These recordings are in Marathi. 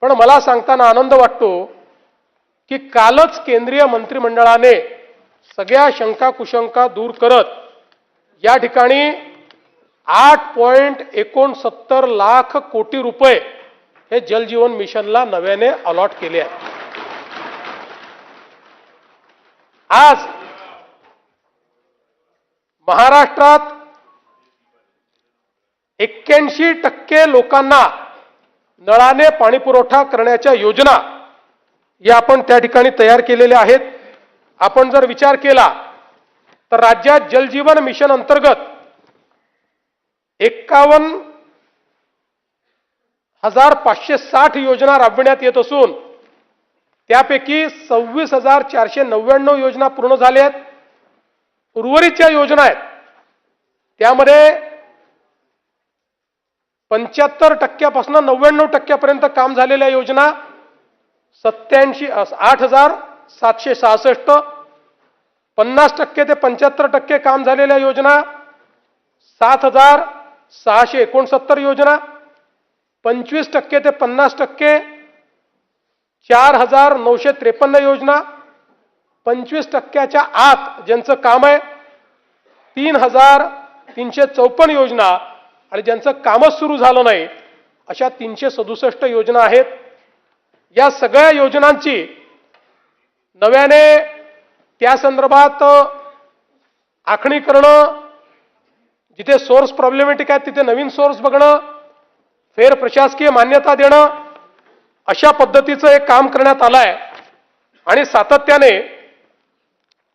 पण मला सांगताना आनंद वाटतो की कालच केंद्रीय मंत्रिमंडळाने सगळ्या शंका कुशंका दूर करत या ठिकाणी 8.69 लाख कोटी रुपये हे जल जीवन मिशनला नव्याने अलॉट केले आहे। आज महाराष्ट्रात 81% लोकांना नळाने पाणी पुरवठा करण्याच्या योजना या आपण त्या ठिकाणी तयार केलेल्या आहेत। आपण जर विचार केला तर राज्यात जल जीवन मिशन अंतर्गत 51,560 योजना राबविण्यात येत असून त्यापैकी 26,499 योजना पूर्ण झाल्या आहेत। उर्वरितच्या योजना आहेत त्यामध्ये 75% पासून 99% पर्यंत काम झालेल्या योजना 8,766, 50% ते 75% काम झालेल्या योजना 7,669 योजना, 25% ते 50% 4,953 योजना, 25%च्या आत ज्यांचं काम आहे 3,354 योजना आणि ज्यांचं कामच सुरू झालं नाही अशा 367 योजना आहेत। या सगळ्या योजनांची नव्याने त्या संदर्भात आखणी करणं, जिथे सोर्स प्रॉब्लेमॅटिक आहे तिथे नवीन सोर्स बघणं, फेर प्रशासकीय मान्यता देणं, अशा पद्धतीचं एक काम करण्यात आलं आहे। आणि सातत्याने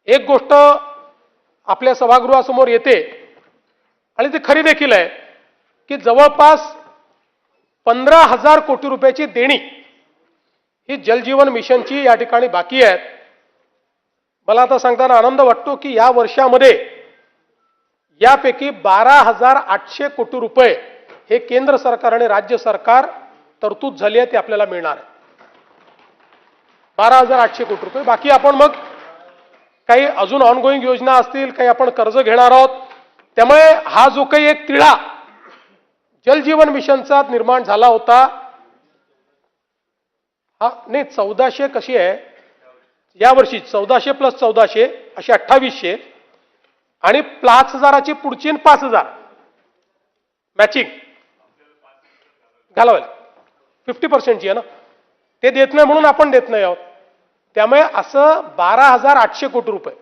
एक गोष्ट आपल्या सभागृहासमोर येते आणि ती खरी देखील आहे की जवळपास 15,000 कोटी रुपयाची देणी ही जलजीवन मिशनची या ठिकाणी बाकी आहेत। मला आता सांगताना आनंद वाटतो की या वर्षामध्ये यापैकी 12,800 कोटी रुपये हे केंद्र सरकार आणि राज्य सरकार तरतूद झाली आहे ते आपल्याला मिळणार आहे। 12,800 कोटी रुपये। बाकी आपण मग काही अजून ऑनगोईंग योजना असतील, काही आपण कर्ज घेणार आहोत। त्यामुळे हा जो काही एक तिढा जलजीवन मिशनचा निर्माण झाला होता, हा नाही 1400 कशी आहे यावर्षी 1400 प्लस 1400 अशी 2800 आणि 5,000ची पुढची 5,000 मॅचिंग घालावं 50%ची आहे ना, ते देत नाही म्हणून आपण देत नाही आहोत। त्यामुळे असं 12,800 कोटी रुपये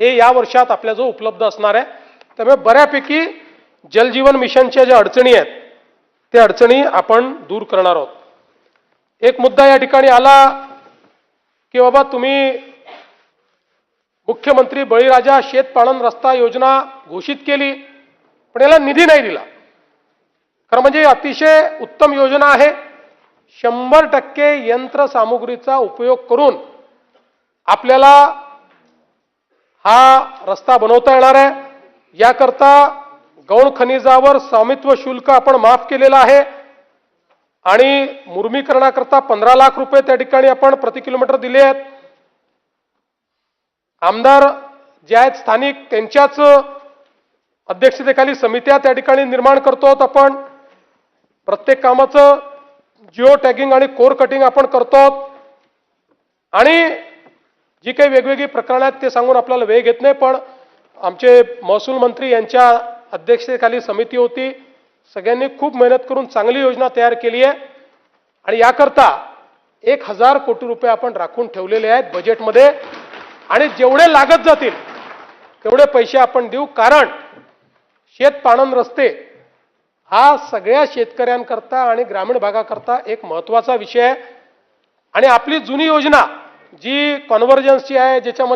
हे या वर्षात आपल्या जो उपलब्ध असणार आहे। त्यामुळे बऱ्यापैकी जलजीवन मिशनच्या ज्या अडचणी आहेत त्या अडचणी आपण दूर करणार आहोत। एक मुद्दा या ठिकाणी आला की बाबा तुम्ही मुख्यमंत्री बळीराजा शेतपाळन रस्ता योजना घोषित केली पण याला निधी नाही दिला। खरं म्हणजे अतिशय उत्तम योजना आहे। 100% यंत्रसामुग्रीचा उपयोग करून आपल्याला हा रस्ता बनवता येणार आहे। याकरता गौण खनिजावर स्वामित्व शुल्क आपण माफ केलेलं आहे आणि मुर्मीकरणाकरता 15 लाख रुपये त्या ठिकाणी आपण प्रति किलोमीटर दिले आहेत। आमदार जे आहेत स्थानिक त्यांच्याच अध्यक्षतेखाली समित्या त्या ठिकाणी निर्माण करतो आहोत आपण। प्रत्येक कामाचं जिओ टॅगिंग आणि कोर कटिंग आपण करतो आहोत आणि जी काही वेगवेगळी प्रकरणं आहेत ते सांगून आपल्याला वेळ घेत नाही, पण आमचे महसूल मंत्री यांच्या अध्यक्षतेखाली समिती होती। सगळ्यांनी खूप मेहनत करून चांगली योजना तयार केली आहे आणि याकरता 1,000 कोटी रुपये आपण राखून ठेवलेले आहेत बजेटमध्ये आणि जेवढे लागत जातील तेवढे पैसे आपण देऊ। कारण शेतपाणन रस्ते हा सगळ्या शेतकऱ्यांकरता आणि ग्रामीण भागाकरता एक महत्त्वाचा विषय आहे। आणि आपली जुनी योजना जी कन्व्हर्जन्सची आहे ज्याच्यामध्ये